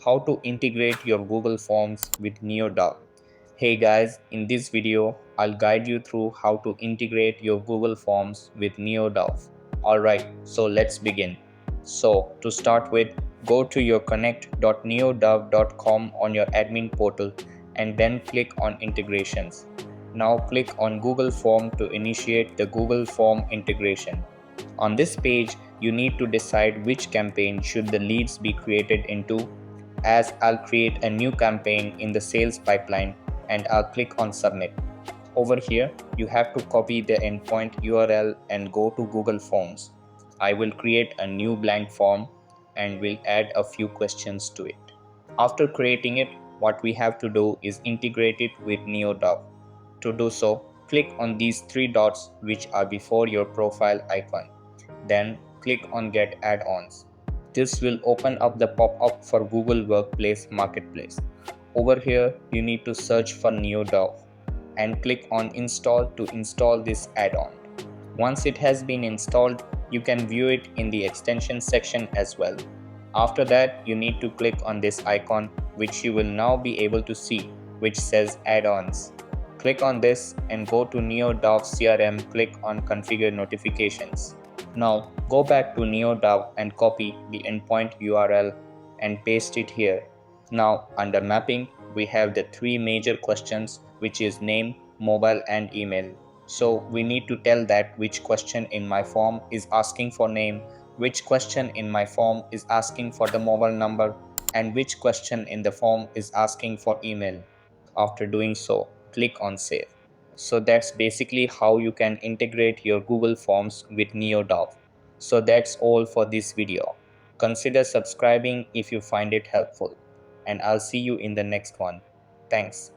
how to integrate your Google Forms with NeoDove. Hey guys, in this video, I'll guide you through how to integrate your Google Forms with NeoDove. Alright, so let's begin. So to start with, go to your connect.neodove.com on your admin portal and then click on integrations. Now click on Google Form to initiate the Google Form integration. On this page, you need to decide which campaign should the leads be created into, as I'll create a new campaign in the sales pipeline and I'll click on submit. Over here, you have to copy the endpoint URL and go to Google Forms. I will create a new blank form and will add a few questions to it. After creating it, what we have to do is integrate it with NeoDove. To do so, click on these three dots which are before your profile icon. Then click on Get Add-ons. This will open up the pop-up for Google Workplace Marketplace. Over here, you need to search for NeoDove and click on Install to install this add-on. Once it has been installed, you can view it in the extension section as well. After that, you need to click on this icon, which you will now be able to see, which says Add-ons. Click on this and go to NeoDove CRM, click on Configure Notifications. Now go back to NeoDove and copy the endpoint URL and paste it here. Now under mapping, we have the three major questions, which is name, mobile and email. So we need to tell that which question in my form is asking for name, which question in my form is asking for the mobile number, and which question in the form is asking for email. After doing so, click on save. So that's basically how you can integrate your Google Forms with NeoDove. So that's all for this video. Consider subscribing if you find it helpful, and I'll see you in the next one. Thanks.